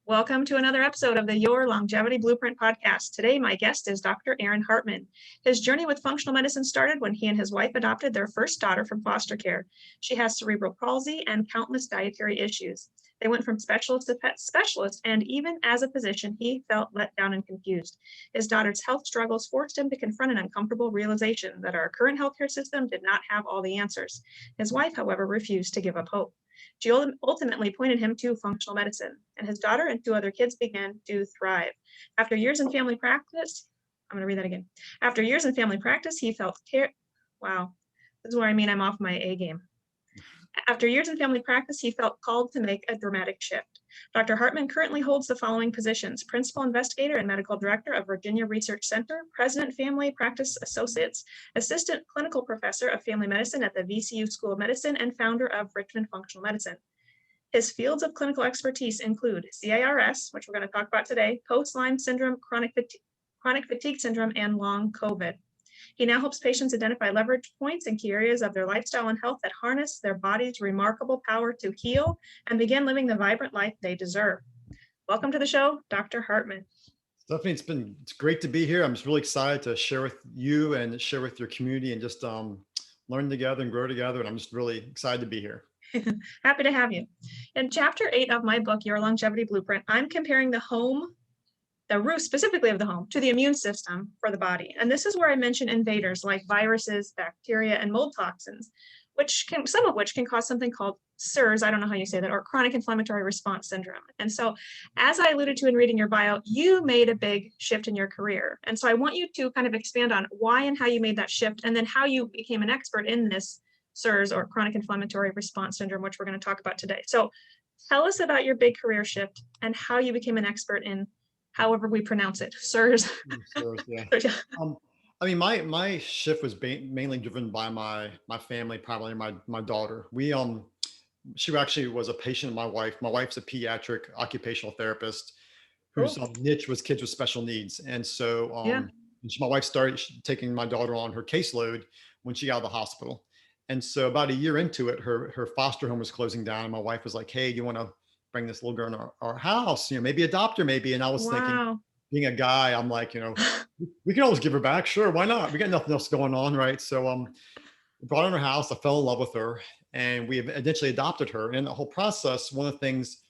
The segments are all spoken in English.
Welcome to another episode of the Your Longevity Blueprint podcast. Today, my guest is Dr. Aaron Hartman. His journey with functional medicine started when he and his wife adopted their first daughter from foster care. She has cerebral palsy and countless dietary issues. They went from specialist to pet specialist, and even as a physician, he felt let down and confused. His daughter's health struggles forced him to confront an uncomfortable realization that our current healthcare system did not have all the answers. His wife, however, refused to give up hope. She ultimately pointed him to functional medicine, and his daughter and two other kids began to thrive. After years in family practice, I'm going to read that again. After years in family practice, he felt wow, this is where I'm off my A game. After years in family practice, he felt called to make a dramatic shift. Dr. Hartman currently holds the following positions: Principal Investigator and Medical Director of Virginia Research Center, President Family Practice Associates, Assistant Clinical Professor of Family Medicine at the VCU School of Medicine, and founder of Richmond Functional Medicine. His fields of clinical expertise include CIRS, which we're going to talk about today, post-Lyme syndrome, chronic fatigue syndrome, and long COVID. He now helps patients identify leverage points and key areas of their lifestyle and health that harness their body's remarkable power to heal and begin living the vibrant life they deserve. Welcome to the show, Dr. Hartman. Stephanie, it's great to be here. I'm just really excited to share with you and share with your community and just learn together and grow together. And I'm just really excited to be here. Happy to have you. In chapter 8 of my book, Your Longevity Blueprint, I'm comparing the roof specifically of the home to the immune system for the body. And this is where I mention invaders like viruses, bacteria, and mold toxins, some of which can cause something called CIRS, I don't know how you say that, or Chronic Inflammatory Response Syndrome. And so, as I alluded to in reading your bio, you made a big shift in your career. And so I want you to kind of expand on why and how you made that shift, and then how you became an expert in this CIRS, or Chronic Inflammatory Response Syndrome, which we're going to talk about today. So tell us about your big career shift and how you became an expert in however we pronounce it, CIRS. CIRS, yeah. My shift was mainly driven by my family, probably my daughter. She actually was a patient of my wife. My wife's a pediatric occupational therapist whose niche was kids with special needs. And so my wife started taking my daughter on her caseload when she got out of the hospital. And so about a year into it, her foster home was closing down. And my wife was like, hey, do you want to bring this little girl in our house, maybe adopt her, maybe. And I was thinking, being a guy, I'm like, we can always give her back. Sure. Why not? We got nothing else going on. Right. So, we brought her in our house. I fell in love with her and we eventually adopted her. And in the whole process, one of the things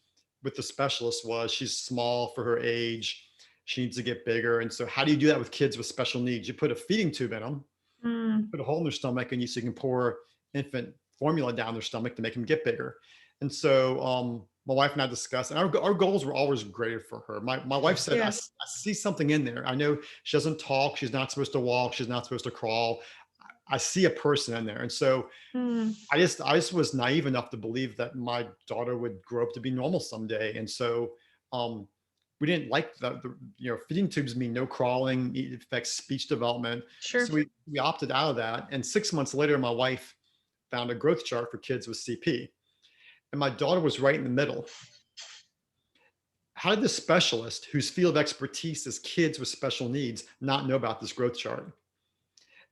with the specialist was she's small for her age. She needs to get bigger. And so how do you do that with kids with special needs? You put a feeding tube in them, put a hole in their stomach, and so you can pour infant formula down their stomach to make them get bigger. And so, my wife and I discussed, and our goals were always greater for her. My wife said, I see something in there. I know she doesn't talk. She's not supposed to walk. She's not supposed to crawl. I see a person in there. And so I just was naive enough to believe that my daughter would grow up to be normal someday. And so we didn't like feeding tubes mean no crawling. It affects speech development. Sure. So we opted out of that. And 6 months later, my wife found a growth chart for kids with CP. And my daughter was right in the middle. How did the specialist, whose field of expertise is kids with special needs, not know about this growth chart?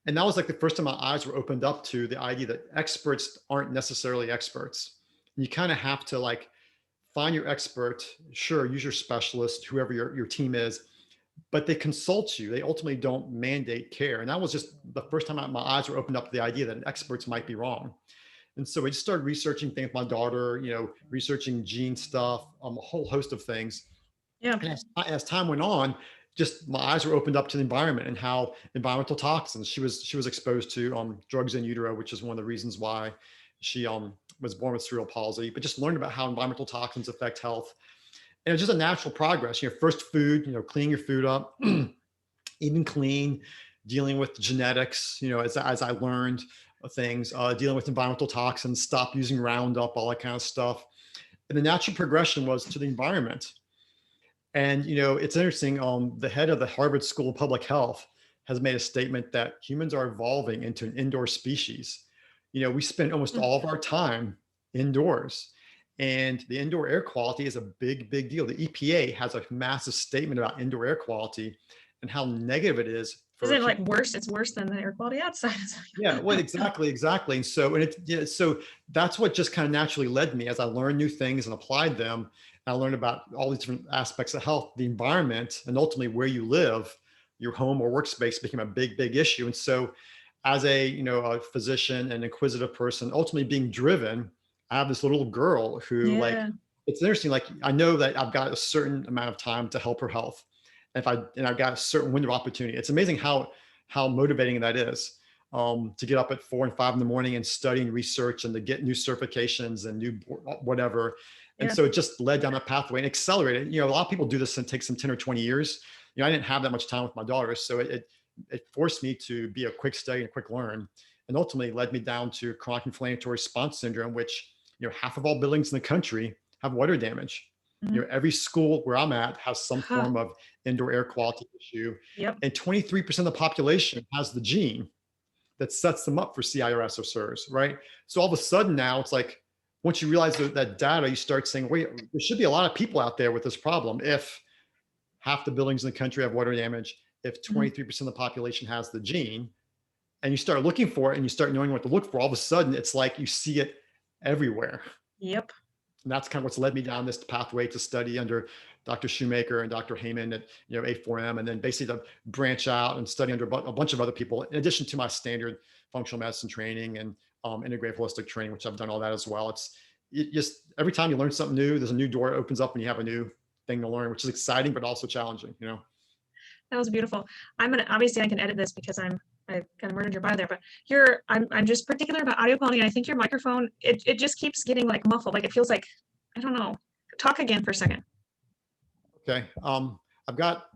And that was like the first time my eyes were opened up to the idea that experts aren't necessarily experts. And you kind of have to find your expert, sure, use your specialist, whoever your team is, but they consult you. They ultimately don't mandate care. And that was just the first time my eyes were opened up to the idea that experts might be wrong. And so we just started researching things with my daughter, researching gene stuff, a whole host of things. Yeah. And as time went on, just my eyes were opened up to the environment and how environmental toxins. She was exposed to drugs in utero, which is one of the reasons why she was born with cerebral palsy. But just learned about how environmental toxins affect health, and it's just a natural progress. First food, cleaning your food up, eating clean, dealing with genetics. As I learned things, dealing with environmental toxins, stop using Roundup, all that kind of stuff. And the natural progression was to the environment. And, it's interesting, the head of the Harvard School of Public Health has made a statement that humans are evolving into an indoor species. We spend almost all of our time indoors, and the indoor air quality is a big, big deal. The EPA has a massive statement about indoor air quality and how negative it is. Isn't it worse? It's worse than the air quality outside. Yeah, well, exactly. And so that's what just kind of naturally led me as I learned new things and applied them. I learned about all these different aspects of health, the environment, and ultimately where you live, your home or workspace became a big, big issue. And so as a physician and inquisitive person, ultimately being driven, I have this little girl who like, Yeah. it's interesting. Like I know that I've got a certain amount of time to help her health. And I've got a certain window of opportunity. It's amazing how motivating that is. To get up at 4 and 5 in the morning and study and research and to get new certifications and new whatever. And Yeah. so it just led down a pathway and accelerated. A lot of people do this and it takes them 10 or 20 years. I didn't have that much time with my daughter. So it forced me to be a quick study and quick learn, and ultimately led me down to chronic inflammatory response syndrome, which, half of all buildings in the country have water damage. Mhm. Every school where I'm at has some Huh. form of indoor air quality issue. Yep. And 23% of the population has the gene that sets them up for CIRS or CIRS, right? So all of a sudden now it's like, once you realize that data, you start saying, wait, there should be a lot of people out there with this problem. If half the buildings in the country have water damage, if Mhm. 23% of the population has the gene, and you start looking for it and you start knowing what to look for, all of a sudden it's like you see it everywhere. Yep. And that's kind of what's led me down this pathway to study under Dr. Shoemaker and Dr. Heyman at A4M, and then basically to branch out and study under a bunch of other people, in addition to my standard functional medicine training and integrative holistic training, which I've done all that as well. It just every time you learn something new, there's a new door that opens up and you have a new thing to learn, which is exciting but also challenging. That was beautiful. Obviously I can edit this because I kind of murdered your bio there, but I'm just particular about audio quality. And I think your microphone, it just keeps getting like muffled. Like it feels like, I don't know. Talk again for a second. Okay. I've got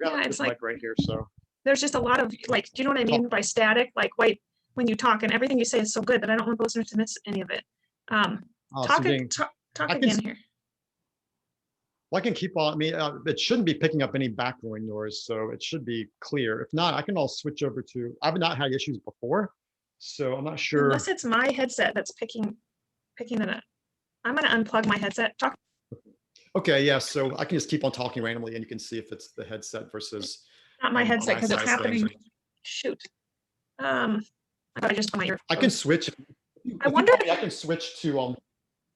Yeah, it's this like mic right here, so there's just a lot of like, do you know what I mean by static? Like, wait, when you talk and everything you say is so good that I don't want the listeners to miss any of it. so Talk being talk I can again here. Well, I can keep on. I mean, it shouldn't be picking up any background noise, so it should be clear. If not, I can all switch over to. I've not had issues before, so I'm not Unless sure. it's my headset that's picking it up. I'm gonna unplug my headset. Talk. Okay, yeah. So I can just keep on talking randomly, and you can see if it's the headset versus Not my headset my because it's side of things. happening. Shoot. I thought I just put my I can earphones. switch. I If you wonder want if, me, I can switch to.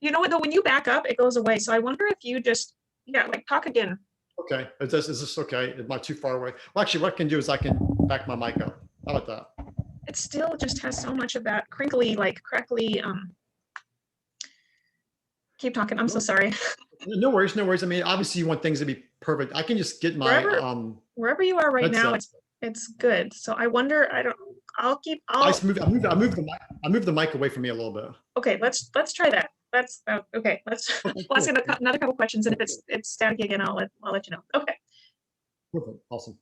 you know what though, when you back up, it goes away. So I wonder if you just, yeah, like talk again. Okay, is this okay? Am I too far away? Well, actually, what I can do is I can back my mic up. How about that? It still just has so much of that crinkly, like crackly, keep talking. I'm so No, sorry. no worries, no worries. I mean, obviously, you want things to be perfect. I can just get my Wherever wherever you are right now, headset. it's good. So I wonder, I don't, I I'll just moved. I moved the mic. I moved the mic away from me a little bit. okay, let's try that. That's okay. Let's Okay, we'll ask cool. another couple questions, and if it's static again, I'll let you know. Okay. Perfect. Awesome.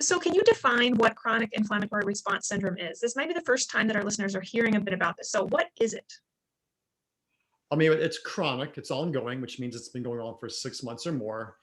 So can you define what chronic inflammatory response syndrome is? This might be the first time that our listeners are hearing a bit about this. So what is it? I mean, it's chronic. It's ongoing, which means it's been going on for 6 months or more.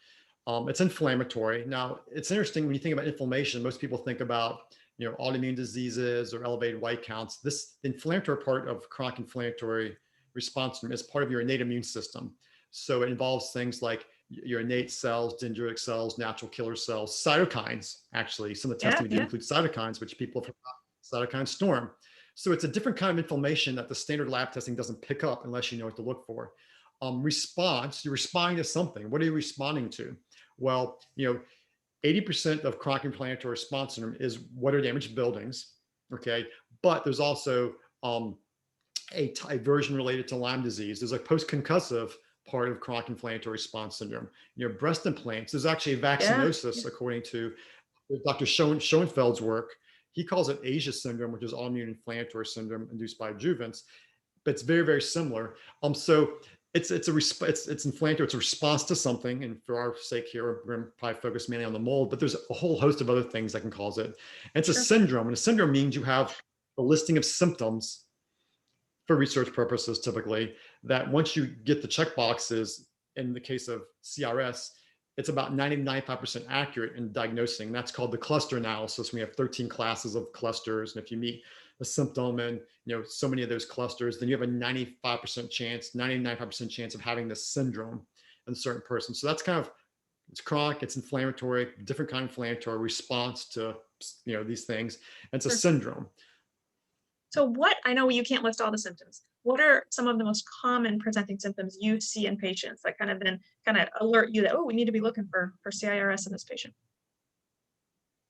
It's inflammatory. Now, it's interesting when you think about inflammation. Most people think about autoimmune diseases or elevated white counts. This inflammatory part of chronic inflammatory response syndrome is part of your innate immune system. So it involves things like your innate cells, dendritic cells, natural killer cells, cytokines. Actually, some of the Yeah, testing we do yeah, include cytokines, which people have cytokine storm. So it's a different kind of inflammation that the standard lab testing doesn't pick up unless you know what to look for. Response, you're responding to something. What are you responding to? Well, 80% of chronic inflammatory response syndrome is water damaged buildings. Okay. But there's also a version related to Lyme disease. There's a post-concussive part of chronic inflammatory response syndrome. Breast implants, there's actually a yeah. vaccinosis, according to Dr. Schoenfeld's work. He calls it Asia syndrome, which is autoimmune inflammatory syndrome induced by adjuvants, but it's very, very similar. So it's inflammatory. It's a response to something, and for our sake here, we're going to probably focus mainly on the mold. But there's a whole host of other things that can cause it. And it's a Sure. syndrome, and a syndrome means you have a listing of symptoms for research purposes, typically, that once you get the check boxes, in the case of CRS, it's about 90-95% accurate in diagnosing. That's called the cluster analysis. We have 13 classes of clusters. And if you meet a symptom and so many of those clusters, then you have a 95% chance, 90-95% chance of having this syndrome in a certain person. So that's it's chronic, it's inflammatory, different kind of inflammatory response to these things. And it's a Sure. syndrome. So what, I know you can't list all the symptoms. what are some of the most common presenting symptoms you see in patients that kind of then kind of alert you that, oh, we need to be looking for CIRS in this patient?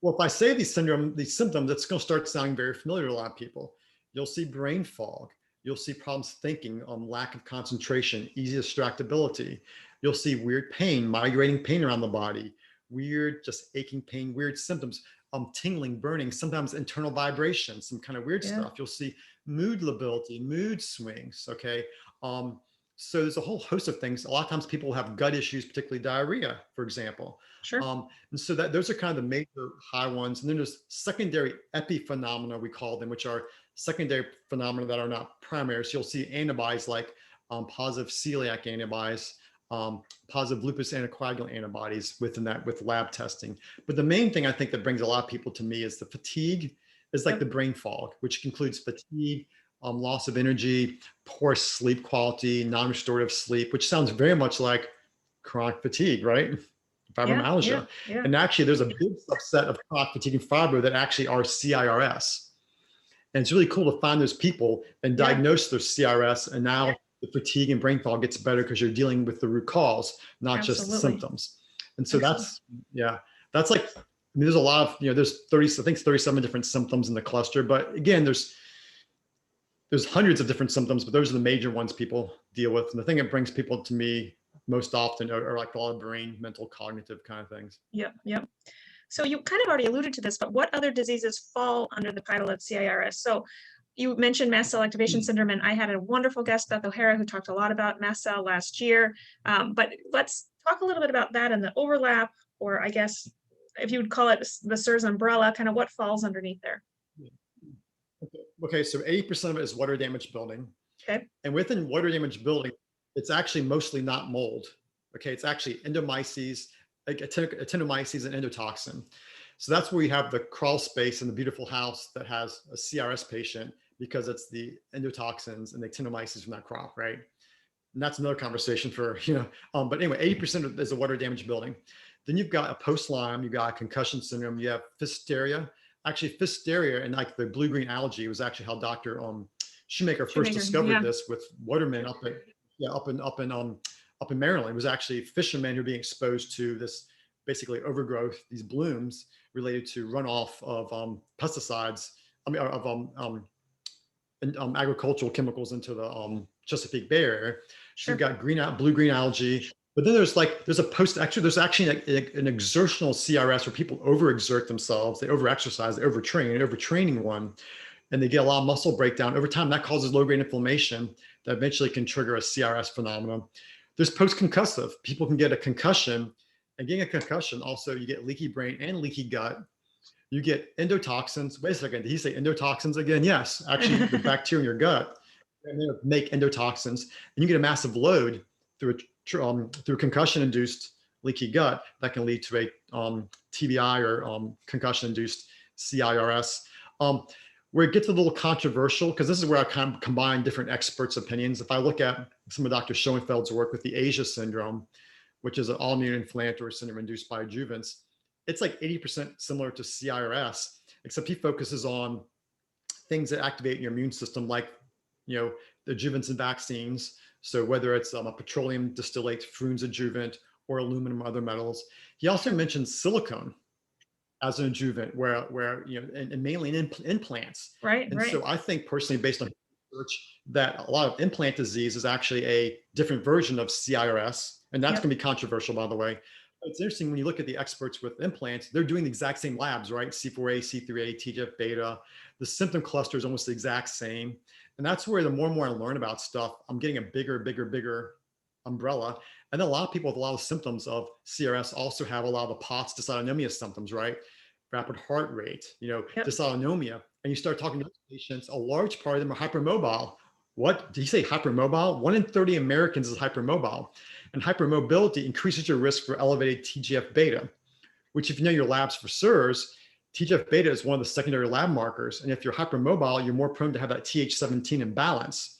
Well, if I say these symptoms, it's going to start sounding very familiar to a lot of people. You'll see brain fog. You'll see problems thinking, lack of concentration, easy distractibility. You'll see weird pain, migrating pain around the body, weird, just aching pain, weird symptoms, tingling, burning, sometimes internal vibration, some kind of weird stuff. You'll see mood lability, mood swings. Okay. So there's a whole host of things. A lot of times people have gut issues, particularly diarrhea, for example. Sure. And so those are kind of the major high ones. And then there's secondary epiphenomena, we call them, which are secondary phenomena that are not primary. So you'll see antibodies like positive celiac antibodies, positive lupus anticoagulant antibodies within that with lab testing. But the main thing I think that brings a lot of people to me is the fatigue, is like the brain fog, which includes fatigue, loss of energy, poor sleep quality, non-restorative sleep, which sounds very much like chronic fatigue, right? Fibromyalgia. And actually there's a big subset of chronic fatigue and fibro that actually are CIRS. And it's really cool to find those people and diagnose their CIRS. And now the fatigue and brain fog gets better because you're dealing with the root cause, not just the symptoms. And so that's like, I mean, there's a lot of, there's 37 different symptoms in the cluster, but again, there's hundreds of different symptoms, but those are the major ones people deal with. And the thing that brings people to me most often are like a lot of brain, mental, cognitive kind of things. Yep. So you kind of already alluded to this, but what other diseases fall under the title of CIRS? So you mentioned mast cell activation syndrome, and I had a wonderful guest, Beth O'Hara, who talked a lot about mast cell last year. But let's talk a little bit about that and the overlap, or I guess if you would call it the CIRS umbrella, kind of what falls underneath there. Okay, so 80% of it is water damage building. Okay. And within water damage building, it's actually mostly not mold. Okay, it's actually endomyces, like actinomyces and endotoxin. So that's where you have the crawl space in the beautiful house that has a CRS patient, because it's the endotoxins and the actinomyces from that crop, right? And that's another conversation for, but anyway, 80% is the water damage building. Then you've got a post-Lyme, you've got a concussion syndrome, you have physteria. Actually, physteria and like the blue-green algae was actually how Dr. Shoemaker first discovered this with watermen up in Maryland. It was actually fishermen who were being exposed to this basically overgrowth, these blooms related to runoff of pesticides, agricultural chemicals into the Chesapeake Bay Area. So you've got blue-green algae. But then there's actually like an exertional CRS where people overexert themselves, they overexercise, they overtrain, an overtraining one, and they get a lot of muscle breakdown. Over time, that causes low-grade inflammation that eventually can trigger a CRS phenomenon. There's post-concussive. People can get a concussion, and getting a concussion, also you get leaky brain and leaky gut. You get endotoxins. Wait a second, did he say endotoxins again? Yes, actually the bacteria in your gut make endotoxins, and you get a massive load through concussion-induced leaky gut that can lead to a TBI or concussion-induced CIRS. Where it gets a little controversial, because this is where I kind of combine different experts' opinions. If I look at some of Dr. Schoenfeld's work with the Asia syndrome, which is an autoimmune inflammatory syndrome induced by adjuvants, it's like 80% similar to CIRS, except he focuses on things that activate your immune system, like the adjuvants and vaccines. So whether it's a petroleum distillate, Fruins adjuvant, or aluminum or other metals. He also mentions silicone as an adjuvant, where and mainly in implants. Right. So I think personally, based on research, that a lot of implant disease is actually a different version of CIRS, and that's going to be controversial, by the way. But it's interesting when you look at the experts with implants, they're doing the exact same labs, right? C4A, C3A, TGF beta. The symptom cluster is almost the exact same. And that's where the more and more I learn about stuff, I'm getting a bigger umbrella. And then a lot of people with a lot of symptoms of CRS also have a lot of the POTS dysautonomia symptoms, right? Rapid heart rate, dysautonomia. And you start talking to patients, a large part of them are hypermobile. What did he say? Hypermobile? 1 in 30 Americans is hypermobile. And hypermobility increases your risk for elevated TGF beta, which, if you know your labs for CIRS, TGF beta is one of the secondary lab markers. And if you're hypermobile, you're more prone to have that Th17 imbalance.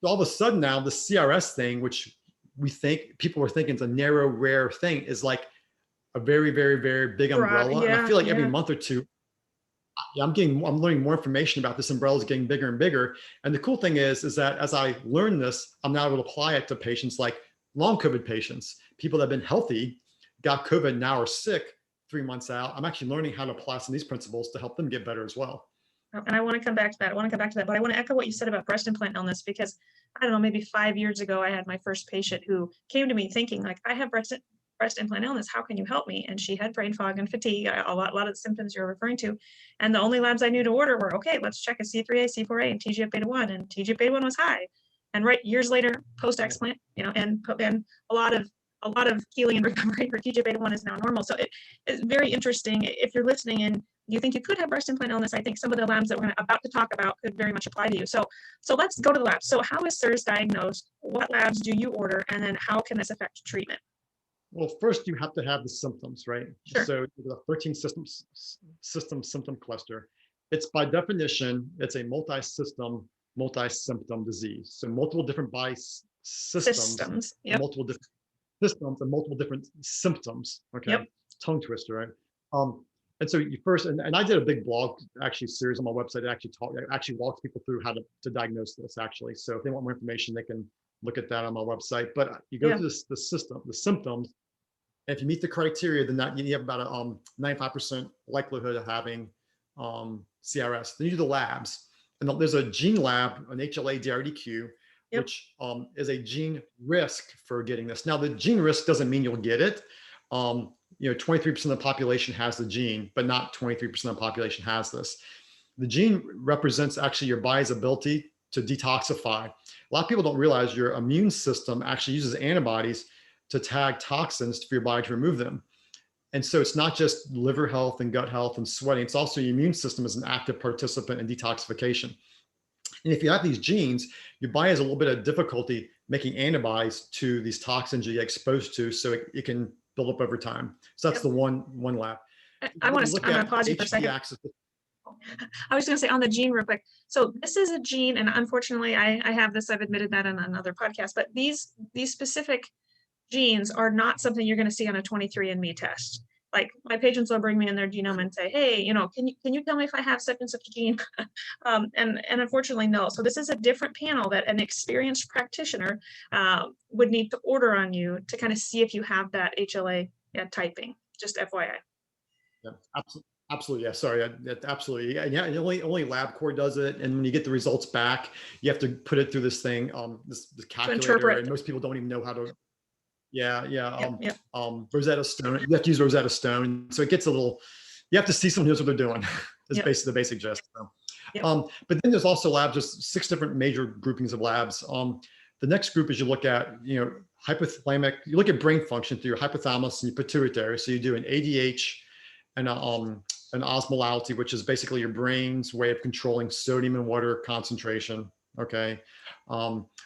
So all of a sudden now, the CRS thing, which we think people were thinking is a narrow, rare thing, is like a very, very, very big umbrella. And I feel like every month or two, Yeah, I'm learning more information about this. Umbrella is getting bigger and bigger. And the cool thing is that as I learn this, I'm now able to apply it to patients like long COVID patients, people that have been healthy, got COVID, now are sick 3 months out. I'm actually learning how to apply some of these principles to help them get better as well. And I want to come back to that. But I want to echo what you said about breast implant illness, because I don't know, maybe 5 years ago, I had my first patient who came to me thinking like, I have breast implant illness. How can you help me? And she had brain fog and fatigue, a lot of the symptoms you're referring to. And the only labs I knew to order were, okay, let's check a C3A, C4A, and TGF beta 1. And TGF beta 1 was high. And right years later, post explant, and a lot of healing and recovery for TGF beta 1 is now normal. So it's very interesting. If you're listening and you think you could have breast implant illness, I think some of the labs that we're about to talk about could very much apply to you. So let's go to the labs. So how is CIRS diagnosed? What labs do you order? And then how can this affect treatment? Well, first you have to have the symptoms, right? Sure. So the 13 system symptom cluster. It's by definition, it's a multi-system, multi-symptom disease. So multiple different body systems, Yep. multiple different systems and multiple different symptoms. Okay. Yep. Tongue twister, right? And so you first, and I did a big blog actually series on my website that actually walks people through how to diagnose this actually. So if they want more information, they can look at that on my website. But you go through the symptoms. And if you meet the criteria, then you have about a 95% likelihood of having CRS. Then you do the labs. And there's a gene lab, an HLA DRDQ, which is a gene risk for getting this. Now, the gene risk doesn't mean you'll get it. 23% of the population has the gene, but not 23% of the population has this. The gene represents actually your body's ability to detoxify. A lot of people don't realize your immune system actually uses antibodies to tag toxins for your body to remove them. And so it's not just liver health and gut health and sweating, it's also your immune system is an active participant in detoxification. And if you have these genes, your body has a little bit of difficulty making antibodies to these toxins you get exposed to, so it can build up over time. So that's the one lab. I'm going to pause you for a second. I was going to say on the gene real quick. So this is a gene, and unfortunately I have this, I've admitted that in another podcast, but these specific genes are not something you're going to see on a 23andMe test. Like my patients will bring me in their genome and say, hey, can you tell me if I have such and such a gene? And unfortunately, no. So this is a different panel that an experienced practitioner would need to order on you to kind of see if you have that HLA typing, just FYI. Yeah, absolutely. Yeah, sorry. Absolutely. Yeah. Only LabCorp does it. And when you get the results back, you have to put it through this thing, this calculator, and most people don't even know how to. Rosetta Stone. You have to use Rosetta Stone. So it gets a little, you have to see someone who knows what they're doing. It's basically the basic gist. So. But then there's also labs, there's 6 different major groupings of labs. The next group is you look at, hypothalamic, you look at brain function through your hypothalamus and your pituitary. So you do an ADH and an osmolality, which is basically your brain's way of controlling sodium and water concentration. Okay.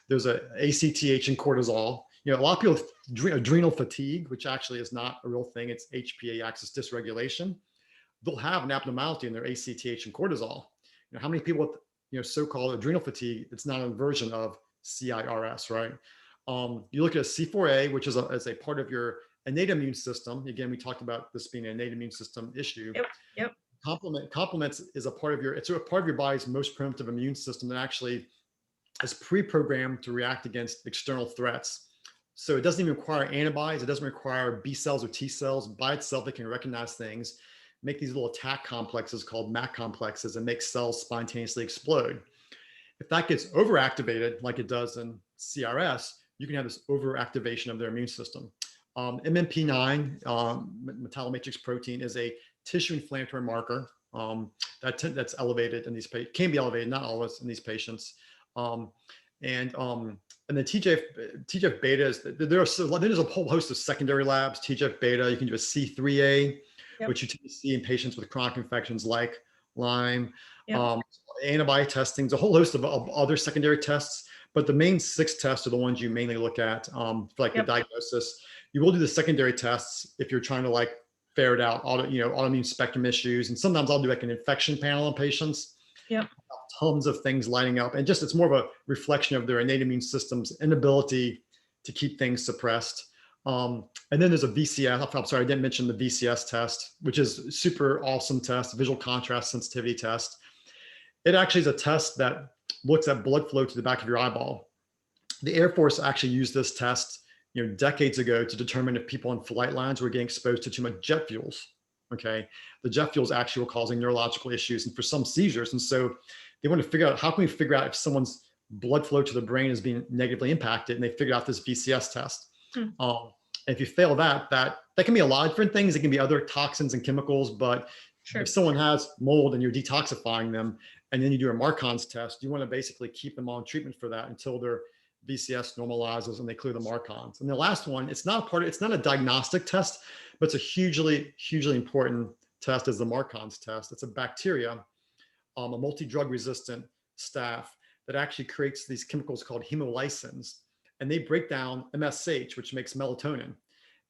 There's a ACTH and cortisol. A lot of people adrenal fatigue, which actually is not a real thing. It's HPA axis dysregulation. They'll have an abnormality in their ACTH and cortisol. How many people with so-called adrenal fatigue? It's not a version of CIRS, right? You look at a C4A, which is a part of your innate immune system. Again, we talked about this being an innate immune system issue. Yep. Complements is a part of your body's most primitive immune system that actually is pre-programmed to react against external threats. So it doesn't even require antibodies. It doesn't require B cells or T cells. By itself, it can recognize things, make these little attack complexes called MAC complexes, and make cells spontaneously explode. If that gets overactivated, like it does in CRS, you can have this overactivation of their immune system. MMP9, metallomatrix protein, is a tissue inflammatory marker that's elevated in these patients, can be elevated, not always in these patients. And then TGF beta is, there's a whole host of secondary labs. TGF beta, you can do a C3A, which you tend to see in patients with chronic infections like Lyme. Antibody testing, there's a whole host of other secondary tests, but the main 6 tests are the ones you mainly look at for the diagnosis. You will do the secondary tests if you're trying to ferret out autoimmune spectrum issues. And sometimes I'll do an infection panel on patients. Tons of things lining up, and it's more of a reflection of their innate immune system's inability to keep things suppressed. And then there's a VCS. I'm sorry, I didn't mention the VCS test, which is a super awesome test, visual contrast sensitivity test. It actually is a test that looks at blood flow to the back of your eyeball. The Air Force actually used this test, decades ago to determine if people on flight lines were getting exposed to too much jet fuels. Okay, the jet fuels actually were causing neurological issues and for some seizures. And so they want to figure out, how can we figure out if someone's blood flow to the brain is being negatively impacted? And they figured out this VCS test. If you fail that can be a lot of different things. It can be other toxins and chemicals, but Sure. if someone has mold and you're detoxifying them, and then you do a Marcon's test, you want to basically keep them on treatment for that until their VCS normalizes and they clear the Marcons. And the last one, it's not a diagnostic test, but it's a hugely, hugely important test, is the Marcon's test. It's a bacteria, a multi-drug resistant staph that actually creates these chemicals called hemolysins, and they break down MSH, which makes melatonin.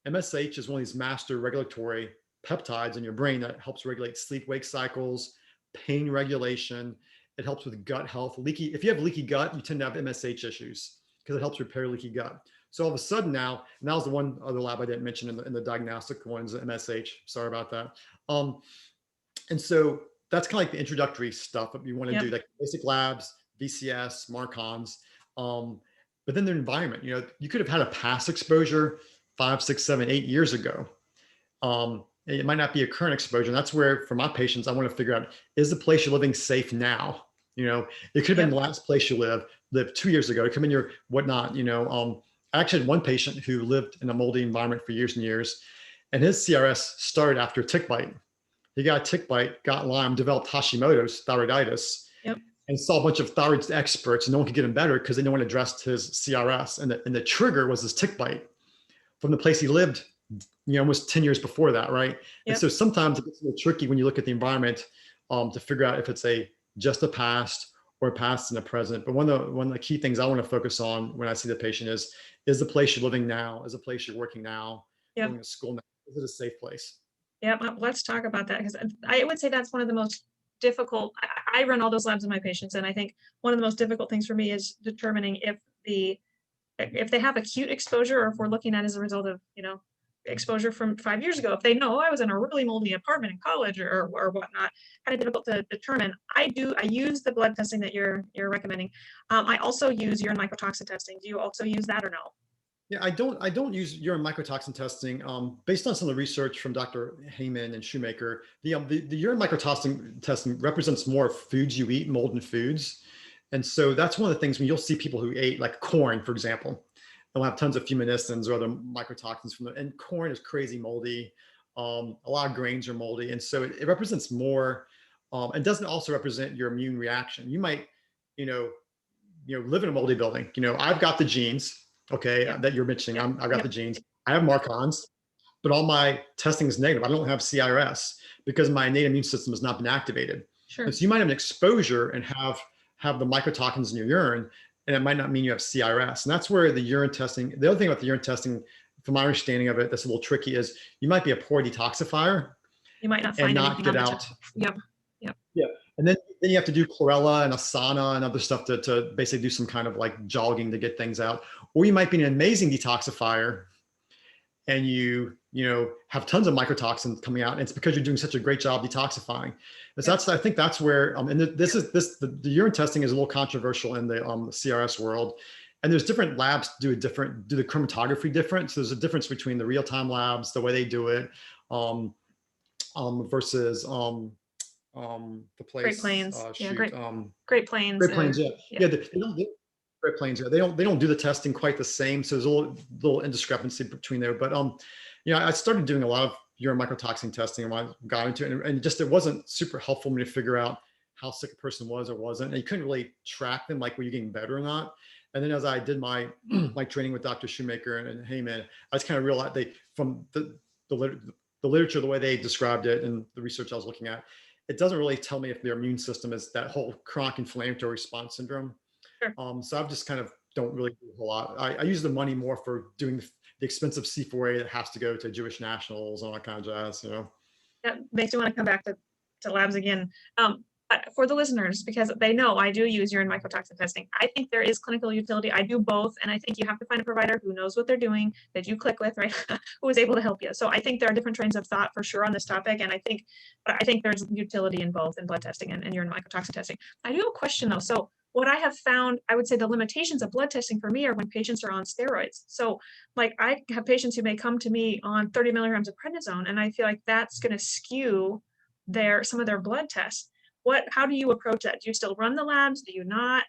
MSH is one of these master regulatory peptides in your brain that helps regulate sleep-wake cycles, pain regulation. It helps with gut health. If you have leaky gut, you tend to have MSH issues because it helps repair leaky gut. So all of a sudden now, and that was the one other lab I didn't mention in the diagnostic ones, MSH. Sorry about that. And so that's kind of like the introductory stuff that you want to do, like basic labs, VCS, Marcons. But then the environment, you could have had a past exposure 5, 6, 7, 8 years ago. It might not be a current exposure. And that's where, for my patients, I want to figure out, is the place you're living safe now? It could have been the last place you lived 2 years ago. It could have been your whatnot. I actually had one patient who lived in a moldy environment for years and years, and his CRS started after a tick bite. He got a tick bite, got Lyme, developed Hashimoto's, thyroiditis, and saw a bunch of thyroid experts, and no one could get him better because no one addressed his CRS. And the trigger was this tick bite from the place he lived, almost 10 years before that, right? And so sometimes it gets a little tricky when you look at the environment to figure out if it's just a past or a past and a present. But one of the key things I want to focus on when I see the patient is the place you're living now, is the place you're working now, going to school now, is it a safe place? Yeah, let's talk about that, because I would say that's one of the most difficult. I run all those labs in my patients, and I think one of the most difficult things for me is determining if they have acute exposure, or if we're looking at as a result of exposure from 5 years ago. If they know I was in a really moldy apartment in college or whatnot, kind of difficult to determine. I use the blood testing that you're recommending. I also use urine mycotoxin testing. Do you also use that or no? Yeah, I don't use urine mycotoxin testing. Based on some of the research from Dr. Hartman and Shoemaker, the urine mycotoxin testing represents more foods you eat, mold in foods. And so that's one of the things when you'll see people who ate like corn, for example, they'll have tons of fuminisins or other mycotoxins from and corn is crazy moldy. A lot of grains are moldy. And so it represents more, and doesn't also represent your immune reaction. You might, live in a moldy building. I've got the genes, that you're mentioning. I've got the genes. I have Marcons, but all my testing is negative. I don't have CIRS because my innate immune system has not been activated. Sure. And so you might have an exposure and have the mycotoxins in your urine, and it might not mean you have CIRS. And that's where the urine testing, the other thing about the urine testing, from my understanding of it, that's a little tricky, is you might be a poor detoxifier. You might not find and not get out. Yeah. And then you have to do chlorella and a sauna and other stuff to basically do some kind of like jogging to get things out. Or you might be an amazing detoxifier and you have tons of mycotoxins coming out. And it's because you're doing such a great job detoxifying. And so I think that's where, and the urine testing is a little controversial in the CRS world. And there's different labs do the chromatography different. So there's a difference between the real-time labs, the way they do it, versus the place. Great Plains. Great Plains. Great Plains. Great Plains. They don't do the testing quite the same. So there's a little indiscrepancy between there. But I started doing a lot of urine mycotoxin testing when I got into it, and it wasn't super helpful for me to figure out how sick a person was or wasn't. And you couldn't really track them, like were you getting better or not. And then as I did my training with Dr. Shoemaker and Hartman, I just kind of realized from the literature, the way they described it and the research I was looking at, it doesn't really tell me if their immune system is that whole chronic inflammatory response syndrome. Sure. So I've just kind of don't really do a whole lot. I use the money more for doing the expensive C4A that has to go to Jewish nationals and all that kind of jazz. That makes me want to come back to labs again. But for the listeners, because they know I do use urine mycotoxin testing, I think there is clinical utility. I do both. And I think you have to find a provider who knows what they're doing, that you click with, right? Who is able to help you. So I think there are different trains of thought for sure on this topic. And I think there's utility in both, in blood testing and urine mycotoxin testing. I do have a question though. So what I have found, I would say the limitations of blood testing for me are when patients are on steroids. So like I have patients who may come to me on 30 milligrams of prednisone, and I feel like that's going to skew some of their blood tests. How do you approach that? Do you still run the labs? Do you not?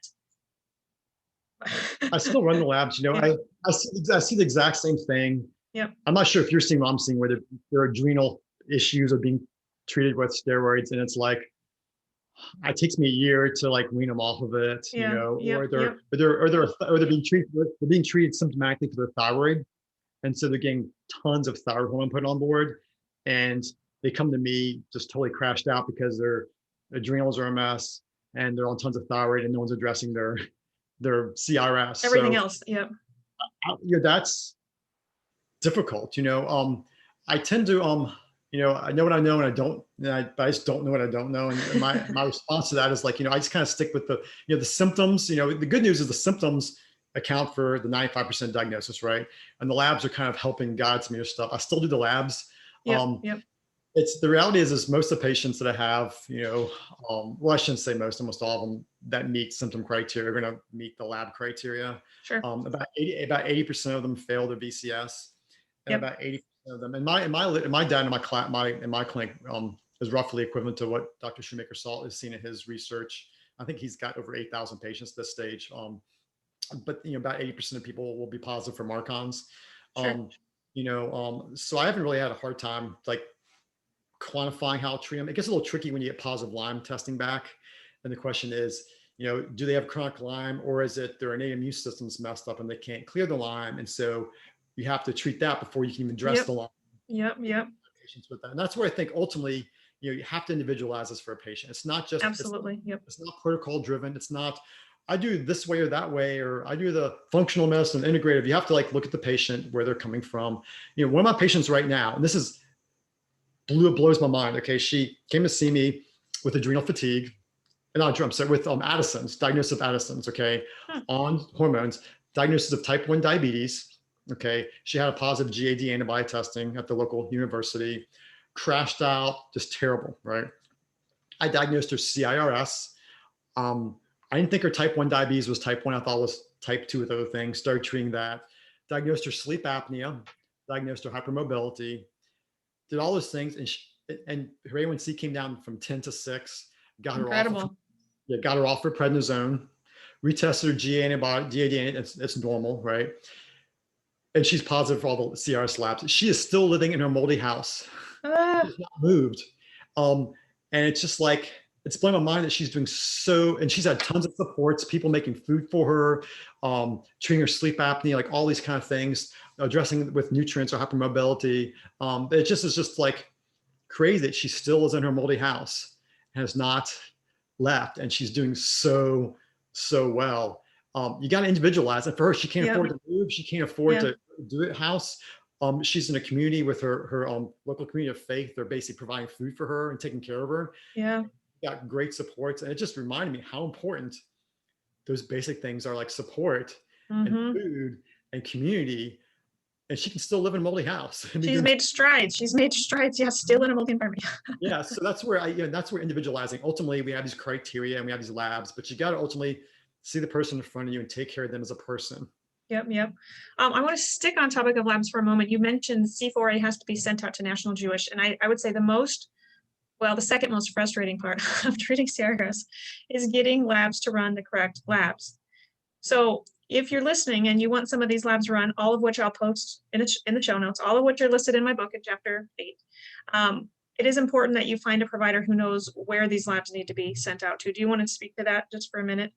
I still run the labs. Yeah. I see the exact same thing. Yep. I'm not sure if you're seeing what I'm seeing, where their adrenal issues are being treated with steroids, and it's like it takes me a year to like wean them off of it, Yeah. or they're being treated symptomatically for their thyroid, and so they're getting tons of thyroid hormone put on board, and they come to me just totally crashed out because their adrenals are a mess and they're on tons of thyroid, and no one's addressing their CIRS. Everything else. Yep. That's difficult. I tend to I know what I know and I don't, but I just don't know what I don't know. And my response to that is like, I just kind of stick with the symptoms. The good news is the symptoms account for the 95% diagnosis, right? And the labs are kind of helping guide some of your stuff. I still do the labs. Yep. It's the reality is most of the patients that I have, well, I shouldn't say most, almost all of them that meet symptom criteria are going to meet the lab criteria. Sure. About 80% of them fail their VCS, and about 80% of them. And my data in my clinic is roughly equivalent to what Dr. Shoemaker Salt has seen in his research. I think he's got over 8,000 patients at this stage. But about 80% of people will be positive for MARCONs. Sure. So I haven't really had a hard time like quantifying how to treat them. It gets a little tricky when you get positive Lyme testing back. And the question is, do they have chronic Lyme, or is it their innate immune system's messed up and they can't clear the Lyme? And so you have to treat that before you can even address the Lyme. Yep. Patients with that. And that's where I think ultimately, you have to individualize this for a patient. It's not just, absolutely. It's not protocol driven. It's not, I do this way or that way, or I do the functional medicine integrative. You have to like look at the patient, where they're coming from. One of my patients right now, and this is blows my mind. Okay, she came to see me with adrenal fatigue, and I'm sorry, with Addison's, diagnosis of Addison's. Okay, on hormones, diagnosis of type 1 diabetes. Okay, she had a positive GAD antibody testing at the local university, crashed out, just terrible, right? I diagnosed her CIRS. I didn't think her type 1 diabetes was type 1. I thought it was type 2 with other things. Started treating that. Diagnosed her sleep apnea. Diagnosed her hypermobility. Did all those things, and her A1C came down from 10 to 6. Got her off for prednisone. Retested her GAD antibody. It's normal, right? And she's positive for all the CRS labs. She is still living in her moldy house. She's not moved. And it's just like, it's blown my mind that she's doing so, and she's had tons of supports, people making food for her, treating her sleep apnea, like all these kind of things, addressing with nutrients or hypermobility. It just is just like crazy that she still is in her moldy house, has not left, and she's doing so well. You got to individualize it. For her, she can't afford to move. She can't afford to do it house. She's in a community with her local community of faith. They're basically providing food for her and taking care of her. Yeah. Got great supports. And it just reminded me how important those basic things are, like support and food and community. And she can still live in a moldy house. She's made strides. Yes, still in a moldy environment. Yeah. So that's where that's where individualizing. Ultimately, we have these criteria and we have these labs, but you got to ultimately see the person in front of you and take care of them as a person. Yep. I want to stick on topic of labs for a moment. You mentioned C4A has to be sent out to National Jewish. And I would say the second most frustrating part of treating CIRS is getting labs to run the correct labs. So if you're listening and you want some of these labs run, all of which I'll post in the show notes, all of which are listed in my book in chapter 8, it is important that you find a provider who knows where these labs need to be sent out to. Do you want to speak to that just for a minute?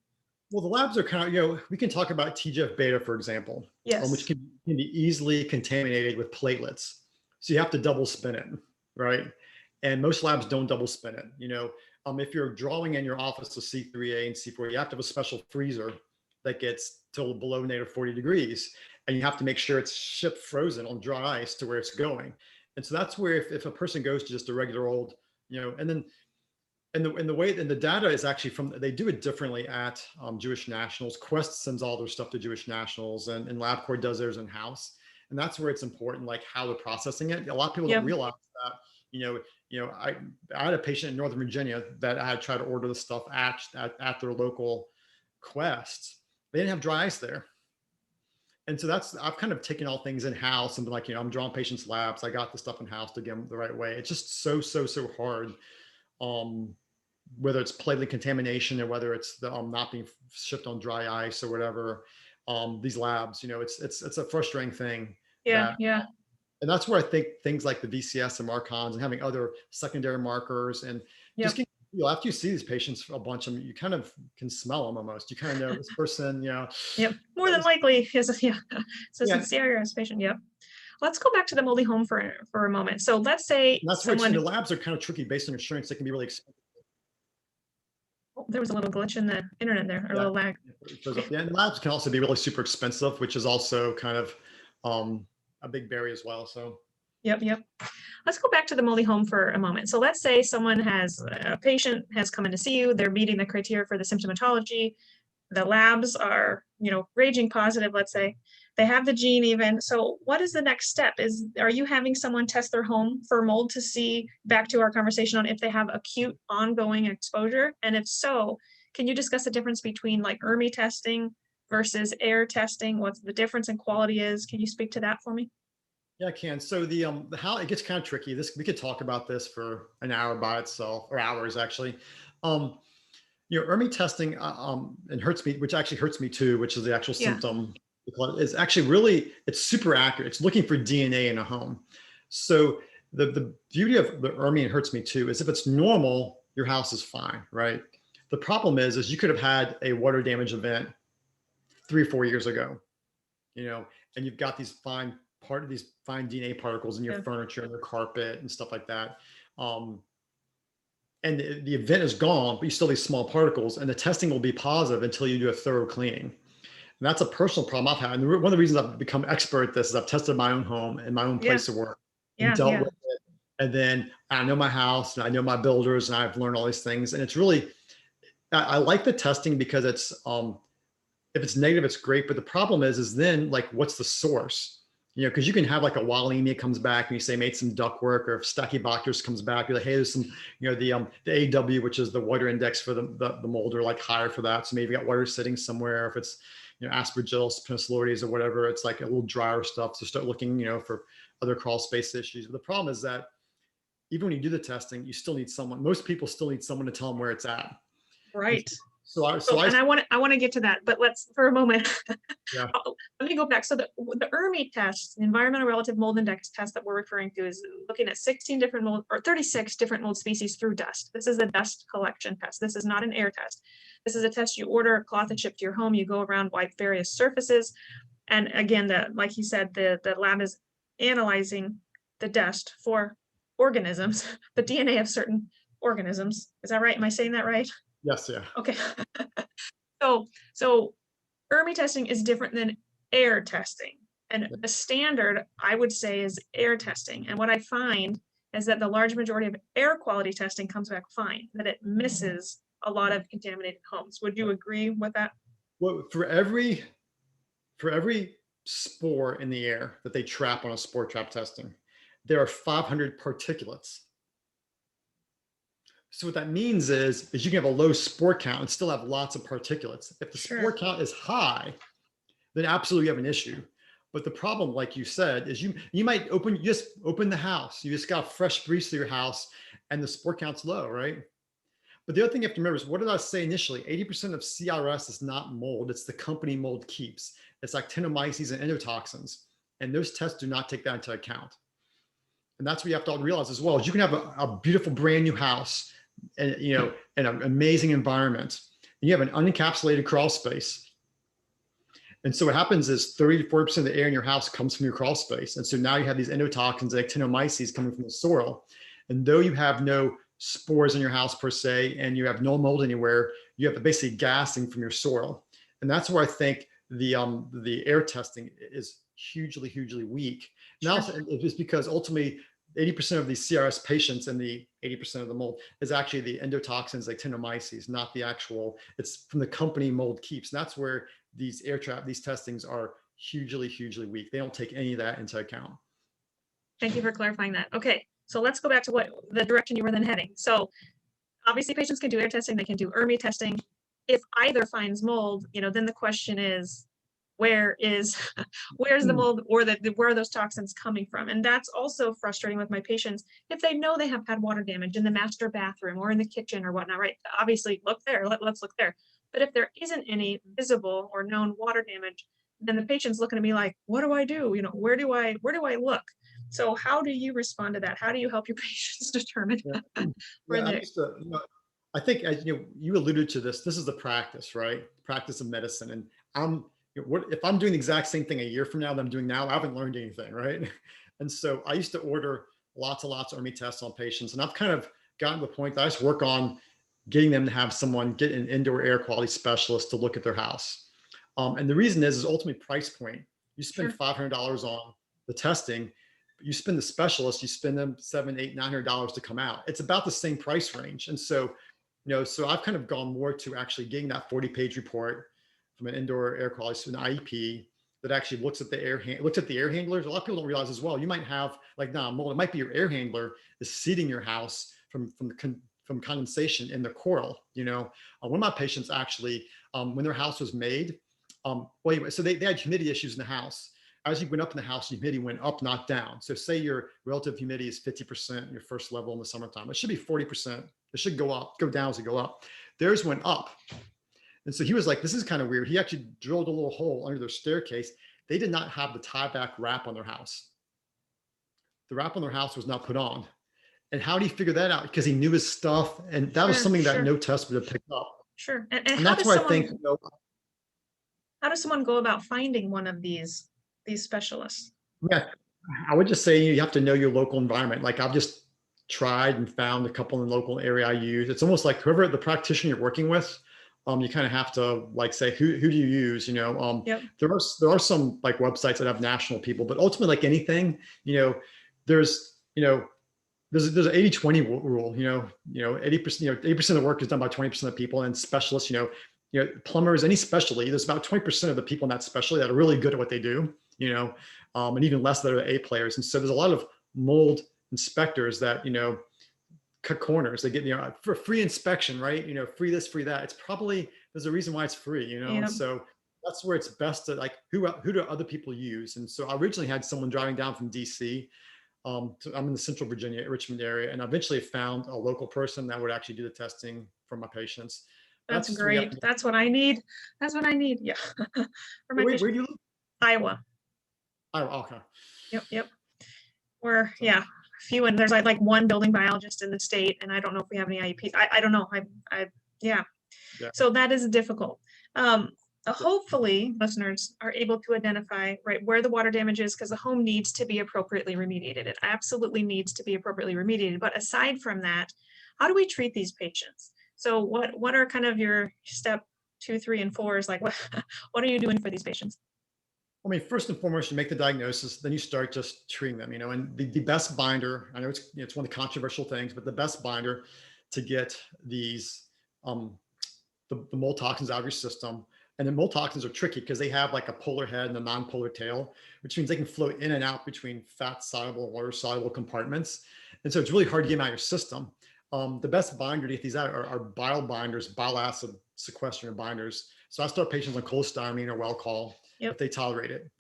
Well, the labs are kind of, we can talk about TGF-beta, for example, which can be easily contaminated with platelets. So you have to double spin it, right? And most labs don't double spin it. If you're drawing in your office a C3A and C4, you have to have a special freezer that gets till below -40 degrees. And you have to make sure it's shipped frozen on dry ice to where it's going. And so that's where if a person goes to just a regular old, and then And the data is actually they do it differently at Jewish Nationals. Quest sends all their stuff to Jewish Nationals, and LabCorp does theirs in house. And that's where it's important, like how they're processing it. A lot of people don't realize that. I had a patient in Northern Virginia that I had tried to order the stuff at their local Quest. They didn't have dry ice there. And so I've kind of taken all things in house and been like, I'm drawing patients' labs. I got the stuff in house to get them the right way. It's just so hard. Whether it's platelet contamination or whether it's the not being shipped on dry ice or whatever, these labs, it's a frustrating thing. Yeah. And that's where I think things like the VCS and Marcons and having other secondary markers and just getting, after you see these patients, a bunch of them, you kind of can smell them almost. You kind of know this person, Yep. More than likely is a CIRS patient. Yep. Let's go back to the moldy home for a moment. So let's say that's where the labs are kind of tricky based on insurance. They can be really expensive. Oh, there was a little glitch in the internet there, or a little lag. And labs can also be really super expensive, which is also kind of a big barrier as well. So. Yep. Let's go back to the moldy home for a moment. So let's say a patient has come in to see you. They're meeting the criteria for the symptomatology. The labs are, raging positive, let's say. They have the gene even. So what is the next step? Are you having someone test their home for mold to see, back to our conversation on if they have acute ongoing exposure? And if so, can you discuss the difference between like ERMI testing versus air testing? What the difference in quality is? Can you speak to that for me? Yeah, I can. So the how it gets kind of tricky. We could talk about this for an hour by itself, or hours actually. ERMI testing and hurts me, which actually hurts me too, which is the actual symptom. Is actually it's super accurate. It's looking for DNA in a home. So the beauty of the ERMI and hurts me too is if it's normal, your house is fine, right? The problem is you could have had a water damage event 3 or 4 years ago, and you've got these fine DNA particles in your furniture and your carpet and stuff like that. And the event is gone, but you still have these small particles, and the testing will be positive until you do a thorough cleaning. And that's a personal problem I've had. And one of the reasons I've become expert at this is I've tested my own home and my own place of work and dealt with it. And then I know my house and I know my builders and I've learned all these things. And it's really, I like the testing because it's, if it's negative, it's great. But the problem is then like, what's the source? Because you can have like a Wallemia comes back and you say made some ductwork, or if Stachybotrys comes back, you're like, hey, there's some, the AW, which is the water index for the mold, are like higher for that. So maybe you got water sitting somewhere. If it's, Aspergillus, Penicillides, or whatever, it's like a little drier stuff. So start looking, for other crawl space issues. But the problem is that even when you do the testing, you still need someone. Most people still need someone to tell them where it's at. Right. And I want to get to that, but let's for a moment. Yeah. Let me go back. So the ERMI test, the environmental relative mold index test that we're referring to, is looking at 16 different mold or 36 different mold species through dust. This is a dust collection test. This is not an air test. This is a test you order a cloth and ship to your home. You go around, wipe various surfaces, and again, like you said, the lab is analyzing the dust for organisms, the DNA of certain organisms. Is that right? Am I saying that right? Yes. Yeah. Okay. So ERMI testing is different than air testing. And the standard, I would say, is air testing. And what I find is that the large majority of air quality testing comes back fine, that it misses a lot of contaminated homes. Would you agree with that? Well, for every spore in the air that they trap on a spore trap testing, there are 500 particulates. So what that means is you can have a low spore count and still have lots of particulates. If the spore count is high, then absolutely you have an issue. But the problem, like you said, is you might just open the house. You just got a fresh breeze to your house and the spore count's low, right? But the other thing you have to remember is, what did I say initially? 80% of CRS is not mold. It's the company mold keeps. It's actinomyces and endotoxins. And those tests do not take that into account. And that's what you have to realize as well, is you can have a beautiful brand new house and, in an amazing environment, and you have an unencapsulated crawl space. And so what happens is 30 to 40% of the air in your house comes from your crawl space. And so now you have these endotoxins and actinomyces coming from the soil. And though you have no spores in your house per se, and you have no mold anywhere, you have basically gassing from your soil. And that's where I think the air testing is hugely, hugely weak. Now, it's because ultimately 80% of these CRS patients and the 80% of the mold is actually the endotoxins like actinomyces, not the actual, it's from the company mold keeps. And that's where these these testings are hugely, hugely weak. They don't take any of that into account. Thank you for clarifying that. Okay, so let's go back to what the direction you were then heading. So obviously patients can do air testing, they can do ERMI testing. If either finds mold, then the question is, where's the mold, or where are those toxins coming from? And that's also frustrating with my patients if they know they have had water damage in the master bathroom or in the kitchen or whatnot, right? Obviously look there, let's look there. But if there isn't any visible or known water damage, then the patient's looking at me like, what do I do? Where do I look? So how do you respond to that? How do you help your patients determine where they? I think, as you alluded to this. This is the practice, right? Practice of medicine, and if I'm doing the exact same thing a year from now that I'm doing now, I haven't learned anything, right? And so I used to order lots and lots of ERMI tests on patients, and I've kind of gotten to the point that I just work on getting them to have someone get an indoor air quality specialist to look at their house. And the reason is ultimately price point. You spend Sure. $500 on the testing, but you spend the specialist, you spend them $700, $800, $900 to come out. It's about the same price range. And so, so I've kind of gone more to actually getting that 40-page report from an indoor air quality, an IEP that actually looks at the air handlers. A lot of people don't realize as well. You might have mold. It might be your air handler is seeding your house from condensation in the coral. One of my patients actually, when their house was made, so they had humidity issues in the house. As you went up in the house, humidity went up, not down. So say your relative humidity is 50% in your first level in the summertime. It should be 40%. It should go down as it go up. Theirs went up. And so he was like, this is kind of weird. He actually drilled a little hole under their staircase. They did not have the tie-back wrap on their house. The wrap on their house was not put on. And how did he figure that out? Because he knew his stuff. And that was something that no test would have picked up. Sure. And that's why I think, how does someone go about finding one of these specialists? Yeah, I would just say you have to know your local environment. Like I've just tried and found a couple in the local area I use. It's almost like whoever the practitioner you're working with, you kind of have to say, who do you use? Yep. There are some like websites that have national people, but ultimately, like anything, there's an 80-20 rule. 80% of the work is done by 20% of the people, and specialists, plumbers, any specialty, there's about 20% of the people in that specialty that are really good at what they do, and even less that are A players. And so there's a lot of mold inspectors that, cut corners. They get, for free inspection, right? Free this, free that. There's a reason why it's free, And so that's where it's best to who do other people use? And so I originally had someone driving down from DC. I'm in the Central Virginia, Richmond area, and I eventually found a local person that would actually do the testing for my patients. That's great. That's what I need. Yeah. For my where do you live? Iowa. Oh, okay. Yep. Few, and there's like one building biologist in the state, and I don't know if we have any IEPs. I don't know. Yeah. So that is difficult. Hopefully listeners are able to identify where the water damage is, because the home needs to be appropriately remediated. It absolutely needs to be appropriately remediated. But aside from that, how do we treat these patients? So what are kind of your step 2, 3, and 4s? Like what are you doing for these patients? I mean, first and foremost, you make the diagnosis, then you start just treating them, and the best binder, I know it's one of the controversial things, but the best binder to get these, the mold toxins out of your system. And the mold toxins are tricky because they have like a polar head and a non-polar tail, which means they can float in and out between fat soluble and water soluble compartments. And so it's really hard to get them out of your system. The best binder to get these out are bile binders, bile acid sequestering binders. So I start patients on cholestyramine or Welchol if they tolerate it.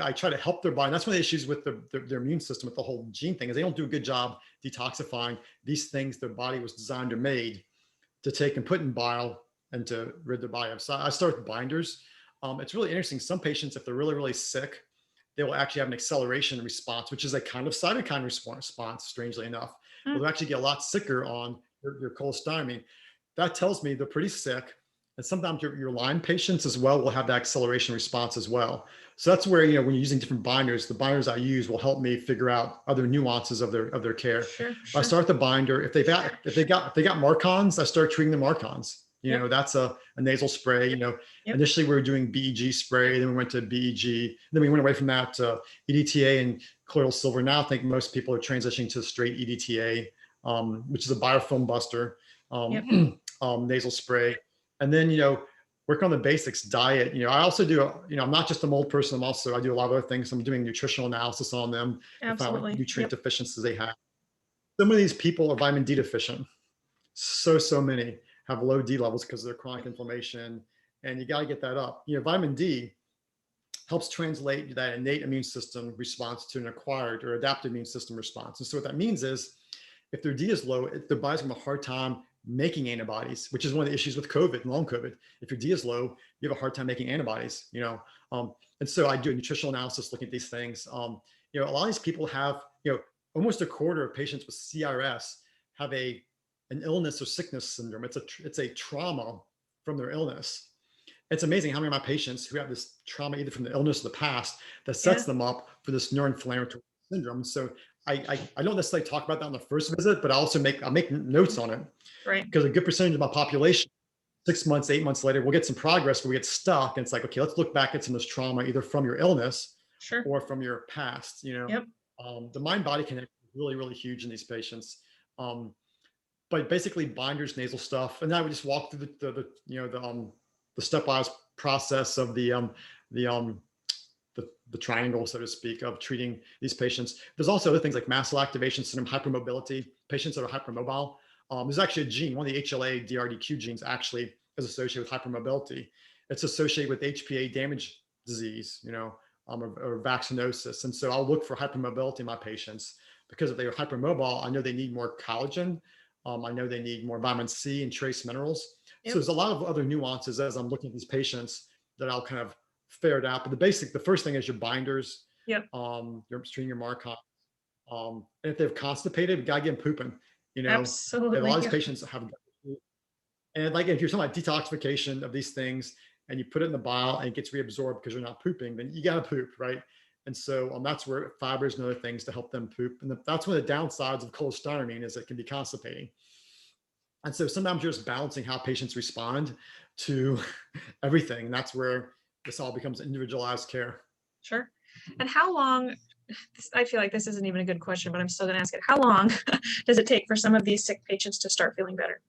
I try to help their body. And that's one of the issues with their immune system, with the whole gene thing, is they don't do a good job detoxifying these things their body was designed or made to take and put in bile and to rid their body of. So I start with binders. It's really interesting. Some patients, if they're really, really sick, they will actually have an acceleration response, which is a kind of cytokine response, strangely enough. They'll actually get a lot sicker on your cholestyramine. That tells me they're pretty sick. And sometimes your Lyme patients as well will have that acceleration response as well. So that's where, when you're using different binders, the binders I use will help me figure out other nuances of their care. Sure. I start the binder. If they got Marcons, I start treating the Marcons. That's a nasal spray. Initially we were doing BEG spray, then we went to BEG, then we went away from that to EDTA and colloidal silver. Now I think most people are transitioning to straight EDTA, which is a biofilm buster, nasal spray. And then, work on the basics, diet. I also do, I'm not just a mold person. I do a lot of other things. I'm doing nutritional analysis on them to find what nutrient deficiencies they have. Some of these people are vitamin D deficient. So many have low D levels because of their chronic inflammation, and you got to get that up. Vitamin D helps translate that innate immune system response to an acquired or adaptive immune system response. And so what that means is if their D is low, their body's gonna have a hard time making antibodies, which is one of the issues with COVID and long COVID. If your D is low, you have a hard time making antibodies, and so I do a nutritional analysis looking at these things. A lot of these people have, almost a quarter of patients with CIRS have an illness or sickness syndrome. It's a trauma from their illness. It's amazing how many of my patients who have this trauma either from the illness of the past that sets them up for this neuroinflammatory syndrome. So I don't necessarily talk about that on the first visit, but I'll make notes on it. Right. Because a good percentage of my population, 6 months, 8 months later, we'll get some progress where we get stuck. And it's like, okay, let's look back at some of this trauma, either from your illness or from your past. The mind-body connection is really, really huge in these patients. But basically binders, nasal stuff. And then I would just walk through the stepwise process of the triangle, so to speak, of treating these patients. There's also other things like mast cell activation syndrome, hypermobility, patients that are hypermobile. There's actually a gene, one of the HLA DRDQ genes actually is associated with hypermobility. It's associated with HPA damage disease, or vaccinosis. And so I'll look for hypermobility in my patients because if they are hypermobile, I know they need more collagen. I know they need more vitamin C and trace minerals. So there's a lot of other nuances as I'm looking at these patients that I'll kind of ferret out. But the first thing is your binders, your treating your Marcon. And if they're constipated, you gotta get them pooping. Absolutely. A lot of these patients have, and like if you're talking about detoxification of these things and you put it in the bile and it gets reabsorbed because you're not pooping, then you gotta poop, right? And so that's where fibers and other things to help them poop. And that's one of the downsides of cholestyramine is it can be constipating. And so sometimes you're just balancing how patients respond to everything. And that's where this all becomes individualized care. Sure. And how long, I feel like this isn't even a good question, but I'm still going to ask it. How long does it take for some of these sick patients to start feeling better?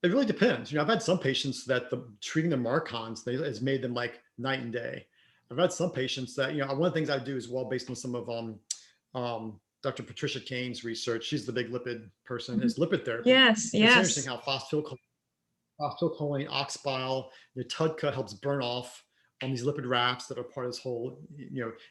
It really depends. I've had some patients that treating the Marcons has made them like night and day. I've had some patients that, one of the things I do as well, based on some of Dr. Patricia Kane's research, she's the big lipid person, is lipid therapy. Yes. It's interesting how phosphotylcholine, oxbile, the TUDCA helps burn off on these lipid rafts that are part of this whole,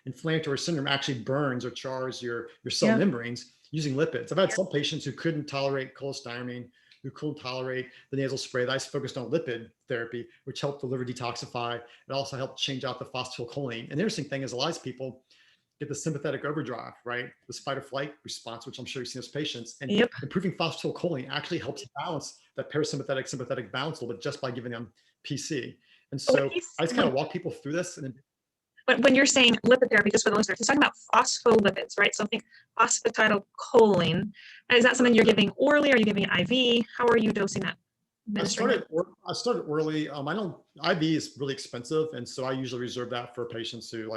inflammatory syndrome actually burns or chars your cell membranes using lipids. I've had some patients who couldn't tolerate cholestyramine, who couldn't tolerate the nasal spray that I focused on lipid therapy, which helped the liver detoxify. It also helped change out the phosphotylcholine. And the interesting thing is a lot of people get the sympathetic overdrive, right? This fight or flight response, which I'm sure you've seen as patients. And improving phosphatidylcholine actually helps balance that parasympathetic sympathetic balance a little bit just by giving them PC. And so I just kind of walk people through this. And but when you're saying lipid therapy, just for the listeners, he's talking about phospholipids, right? Something phosphatidylcholine. Is that something you're giving orally? Are you giving it IV? How are you dosing that? I started early. IV is really expensive. And so I usually reserve that for patients who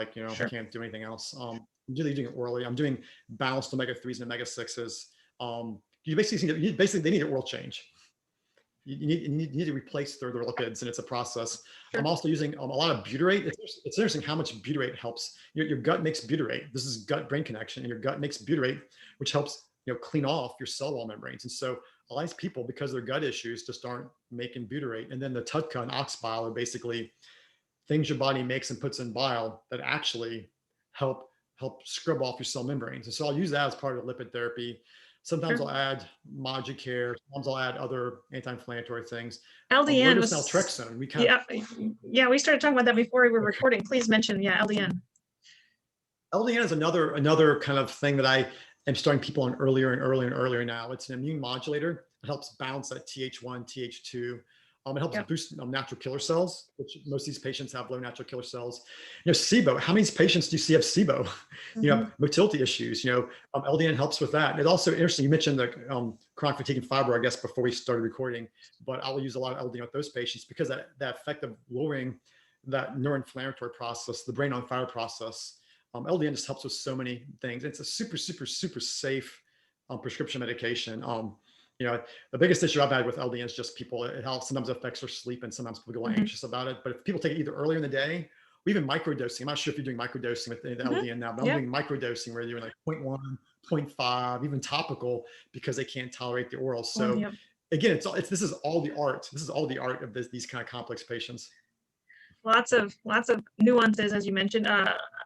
can't do anything else. I'm usually doing it orally. I'm doing balanced omega-3s and omega-6s. They need an oral change. You need to replace their lipids, and it's a process. I'm also using a lot of butyrate. It's interesting how much butyrate helps. Your gut makes butyrate. This is gut-brain connection, and your gut makes butyrate, which helps clean off your cell wall membranes. And so a lot of people, because of their gut issues, just aren't making butyrate. And then the TUDCA and oxbile are basically things your body makes and puts in bile that actually help scrub off your cell membranes. And so I'll use that as part of the lipid therapy. Sometimes I'll add Moducare. Sometimes I'll add other anti-inflammatory things. LDN was naltrexone. We started talking about that before we were recording. Please mention, LDN. LDN is another kind of thing that I am starting people on earlier and earlier and earlier now. It's an immune modulator. It helps balance that Th1, Th2. It helps Yep. boost natural killer cells, which most of these patients have low natural killer cells. SIBO, how many patients do you see have SIBO? Mhm. Motility issues, LDN helps with that. And it's also interesting, you mentioned the chronic fatigue and fibro, I guess, before we started recording, but I will use a lot of LDN with those patients because that effect of lowering that neuroinflammatory process, the brain on fire process, LDN just helps with so many things. It's a super, super, super safe prescription medication. The biggest issue I've had with LDN is just people, it helps. Sometimes it affects their sleep and sometimes people get Mhm. anxious about it. But if people take it either earlier in the day, or even microdosing, I'm not sure if you're doing microdosing with the Mhm. LDN now, but I'm Yep. doing microdosing where you're doing like 0.1, 0.5, even topical because they can't tolerate the oral. So Yep. again, this is all the art. This is all the art of these kind of complex patients. Lots of nuances, as you mentioned.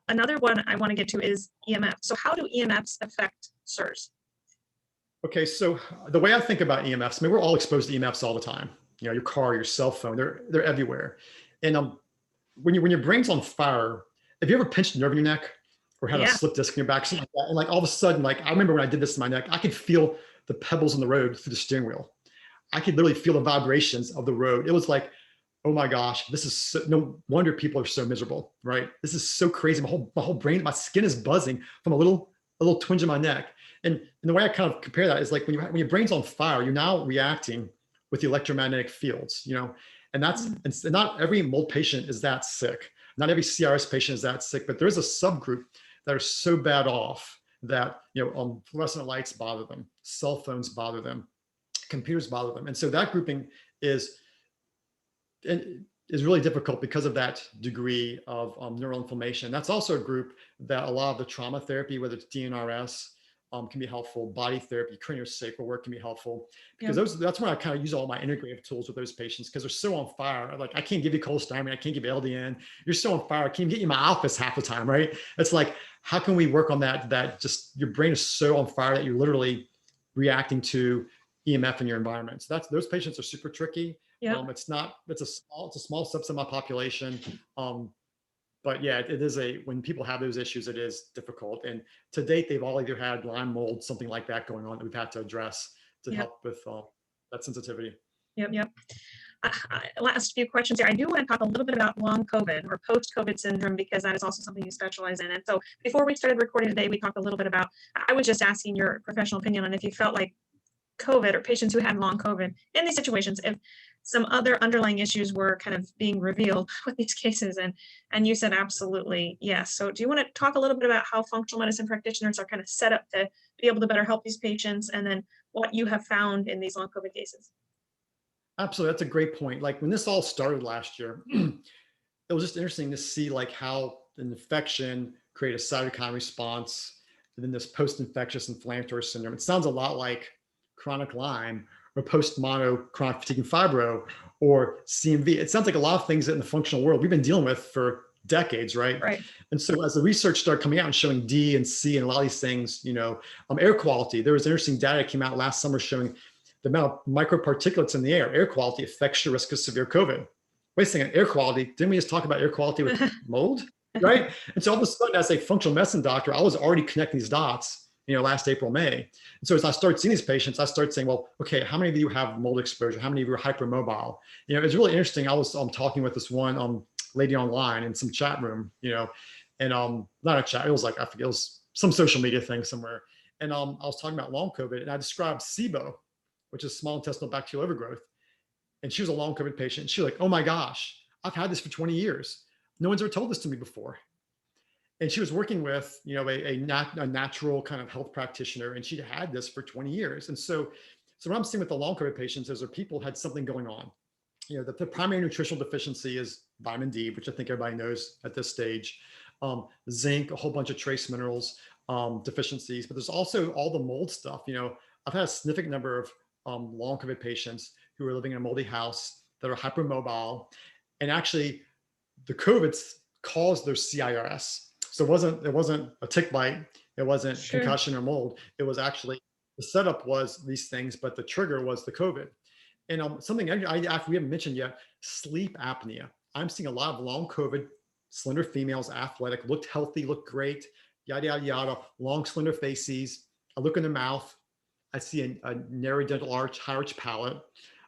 Another one I want to get to is EMF. So how do EMFs affect CIRS? Okay, so the way I think about EMFs, I mean, we're all exposed to EMFs all the time. Your car, your cell phone, they're everywhere. And when your brain's on fire, have you ever pinched a nerve in your neck or had a Yeah. slip disc in your back, something like that? And like all of a sudden, like I remember when I did this in my neck, I could feel the pebbles in the road through the steering wheel. I could literally feel the vibrations of the road. It was like, oh my gosh, this is no wonder people are so miserable, right? This is so crazy. My whole brain, my skin is buzzing from a little twinge in my neck. And the way I kind of compare that is like when your brain's on fire, you're now reacting with the electromagnetic fields, and and not every mold patient is that sick. Not every CRS patient is that sick, but there is a subgroup that are so bad off that fluorescent lights bother them, cell phones bother them, computers bother them, and so that grouping is really difficult because of that degree of neural inflammation. That's also a group that a lot of the trauma therapy, whether it's DNRS, can be helpful. Body therapy, craniosacral work can be helpful because Yep. that's when I kind of use all my integrative tools with those patients because they're so on fire. Like I can't give you cholestyramine, I can't give you LDN. You're so on fire, I can't get you in my office half the time, right? It's like, how can we work on that? That just your brain is so on fire that you're literally reacting to EMF in your environment. So those patients are super tricky. Yep. It's a small subset of my population. But yeah, it is when people have those issues, it is difficult. And to date, they've all either had Lyme mold, something like that going on that we've had to address to Yep. help with that sensitivity. Yep. Last few questions here. I do want to talk a little bit about long COVID or post-COVID syndrome because that is also something you specialize in. And so before we started recording today, we talked a little bit about, I was just asking your professional opinion on if you felt like COVID or patients who had long COVID in these situations, if some other underlying issues were kind of being revealed with these cases. And you said absolutely yes. So do you want to talk a little bit about how functional medicine practitioners are kind of set up to be able to better help these patients and then what you have found in these long COVID cases? Absolutely, that's a great point. Like when this all started last year, it was just interesting to see like how an infection create a cytokine response and then this post-infectious inflammatory syndrome. It sounds a lot like chronic Lyme or post-mono chronic fatigue and fibro or CMV. It sounds like a lot of things that in the functional world we've been dealing with for decades, right? Right. And so as the research started coming out and showing D and C and a lot of these things, air quality, there was interesting data that came out last summer showing the amount of microparticulates in the air quality affects your risk of severe COVID. Wait a second, air quality, didn't we just talk about air quality with mold, right? And so all of a sudden, as a functional medicine doctor, I was already connecting these dots, last April, May. And so as I started seeing these patients, I started saying, well, okay, how many of you have mold exposure? How many of you are hypermobile? It's really interesting. I was talking with this one lady online in some chat room, and not a chat, it was like, I forget, it was some social media thing somewhere. And I was talking about long COVID and I described SIBO, which is small intestinal bacterial overgrowth. And she was a long COVID patient. She was like, oh my gosh, I've had this for 20 years. No one's ever told this to me before. And she was working with, a natural kind of health practitioner, and she'd had this for 20 years. And so what I'm seeing with the long COVID patients is that people had something going on. The primary nutritional deficiency is vitamin D, which I think everybody knows at this stage, zinc, a whole bunch of trace minerals deficiencies, but there's also all the mold stuff. I've had a significant number of long COVID patients who are living in a moldy house that are hypermobile, and actually the COVIDs caused their CIRS. So it wasn't a tick bite, it wasn't Sure. concussion or mold. It was actually the setup was these things, but the trigger was the COVID. And something we haven't mentioned yet: sleep apnea. I'm seeing a lot of long COVID, slender females, athletic, looked healthy, looked great, yada yada yada, long slender faces. I look in their mouth. I see a narrow dental arch, high arch palate.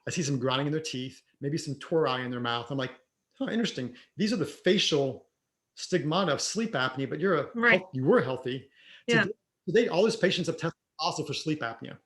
I see some grinding in their teeth, maybe some tori in their mouth. I'm like, oh, interesting. These are the facial stigmata of sleep apnea, but Right. you were healthy. Yeah. Today, all those patients have tested positive for sleep apnea.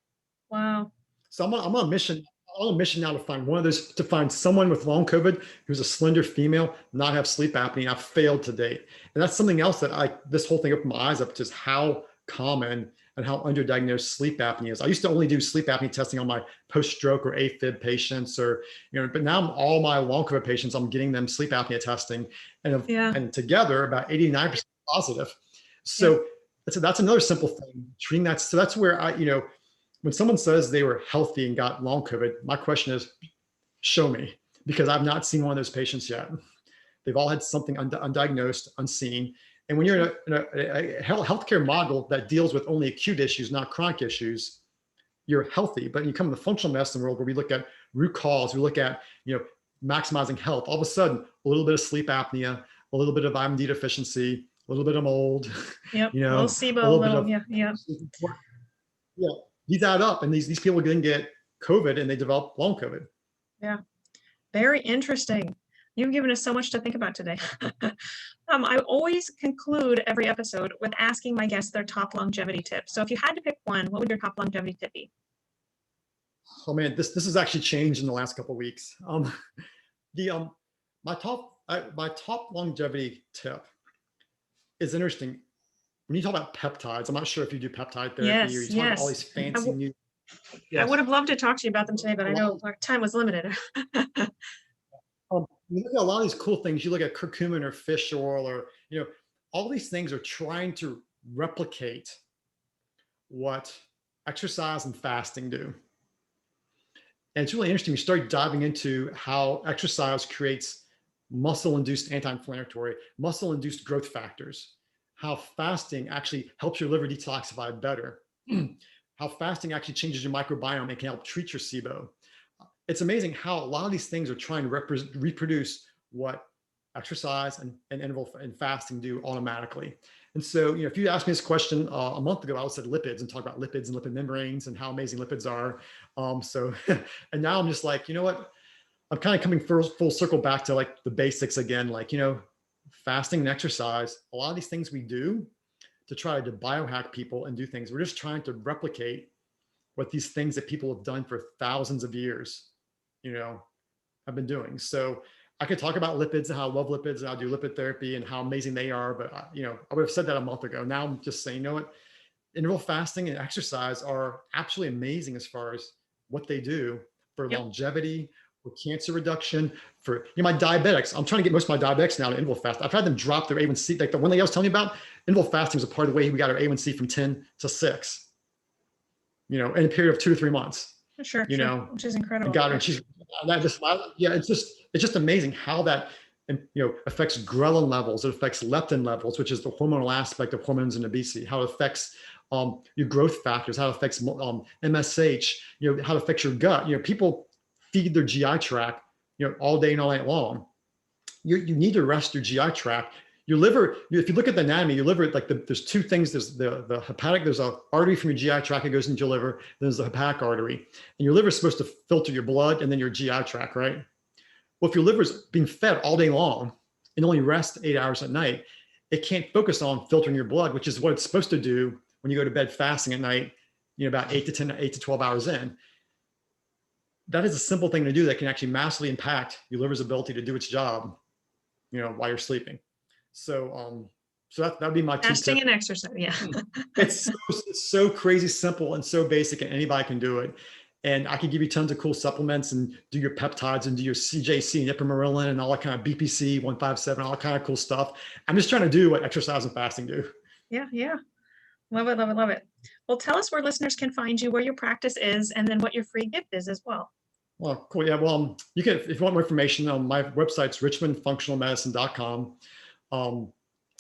Wow. So I'm on a mission. I'm on a mission now to find one of those, to find someone with long COVID who's a slender female, not have sleep apnea. I've failed to date. And that's something else that this whole thing opened my eyes up to, is how common and how underdiagnosed sleep apnea is. I used to only do sleep apnea testing on my post-stroke or AFib patients, or, but now all my long COVID patients, I'm getting them sleep apnea testing, Yeah. and together about 89% positive. Yeah. So that's another simple thing, treating that. So that's where when someone says they were healthy and got long COVID, my question is, show me, because I've not seen one of those patients yet. They've all had something undiagnosed, unseen. And when you're in a healthcare model that deals with only acute issues, not chronic issues, you're healthy. But you come in the functional medicine world where we look at root cause, we look at, maximizing health. All of a sudden, a little bit of sleep apnea, a little bit of vitamin D deficiency, a little bit of mold, Yep. a Little little SIBO, bit of, yeah. Yeah. yeah, these add up, and these people didn't get COVID and they develop long COVID. Yeah. Very interesting. You've given us so much to think about today. I always conclude every episode with asking my guests their top longevity tip. So if you had to pick one, what would your top longevity tip be? Oh man, this has actually changed in the last couple of weeks. My top longevity tip is interesting. When you talk about peptides, I'm not sure if you do peptide therapy, or you talk about all these fancy new. I would have loved to talk to you about them today, but I know our time was limited. You look at a lot of these cool things. You look at curcumin or fish oil, or all these things are trying to replicate what exercise and fasting do. And it's really interesting. We start diving into how exercise creates muscle-induced anti-inflammatory, muscle-induced growth factors, how fasting actually helps your liver detoxify better, how fasting actually changes your microbiome and can help treat your SIBO. It's amazing how a lot of these things are trying to reproduce what exercise and interval and fasting do automatically. And so, if you asked me this question a month ago, I would have said lipids and talk about lipids and lipid membranes and how amazing lipids are. And now I'm just like, you know what? I'm kind of coming full circle back to like the basics again, like, fasting and exercise. A lot of these things we do to try to biohack people and do things, we're just trying to replicate what these things that people have done for thousands of years, have been doing. So I could talk about lipids and how I love lipids and I do lipid therapy and how amazing they are. But, I would have said that a month ago. Now I'm just saying, interval fasting and exercise are absolutely amazing as far as what they do for longevity, for cancer reduction, for my diabetics. I'm trying to get most of my diabetics now to interval fast. I've had them drop their A1C. Like the one lady I was telling you about, interval fasting was a part of the way we got our A1C from 10 to 6, in a period of 2 to 3 months. Sure. Which is incredible. Got her. And she's it's just amazing how that affects ghrelin levels. It affects leptin levels, which is the hormonal aspect of hormones and obesity. How it affects your growth factors. How it affects MSH. How it affects your gut. People feed their GI tract all day and all night long. You need to rest your GI tract. Your liver, if you look at the anatomy, your liver, like there's two things. There's the hepatic, there's an artery from your GI tract that goes into your liver. There's the hepatic artery. And your liver is supposed to filter your blood and then your GI tract, right? Well, if your liver is being fed all day long and only rest 8 hours at night, it can't focus on filtering your blood, which is what it's supposed to do when you go to bed fasting at night, about 8 to 12 hours in. That is a simple thing to do that can actually massively impact your liver's ability to do its job, while you're sleeping. So that would be my fasting and exercise. Yeah. It's so crazy simple and so basic, and anybody can do it. And I can give you tons of cool supplements and do your peptides and do your CJC and ipamorelin and all that kind of BPC 157, all that kind of cool stuff. I'm just trying to do what exercise and fasting do. Yeah. Love it, love it, love it. Well, tell us where listeners can find you, where your practice is, and then what your free gift is as well. Well, cool. Yeah. Well, you can, if you want more information, my website's richmondfunctionalmedicine.com.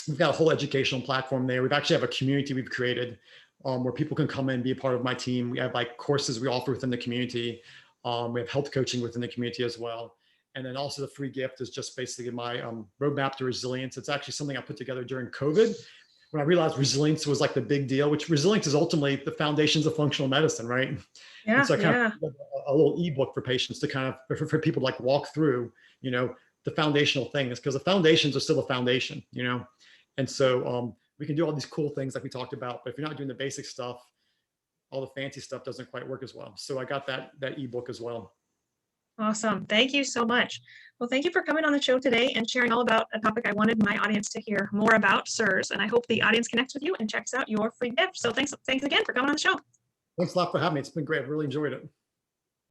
We've got a whole educational platform there. We've actually have a community we've created where people can come in and be a part of my team. We have like courses we offer within the community. We have health coaching within the community as well. And then also the free gift is just basically my roadmap to resilience. It's actually something I put together during COVID when I realized resilience was like the big deal, which resilience is ultimately the foundations of functional medicine, right? And Yeah, so I kind yeah. of did a little ebook for patients to kind of, for people to like walk through, the foundational things, because the foundations are still a foundation. And so we can do all these cool things like we talked about, but if you're not doing the basic stuff, all the fancy stuff doesn't quite work as well. So I got that ebook as well. Awesome. Thank you so much. Well, thank you for coming on the show today and sharing all about a topic I wanted my audience to hear more about, CIRS. And I hope the audience connects with you and checks out your free gift. So thanks again for coming on the show. Thanks a lot for having me. It's been great. I've really enjoyed it.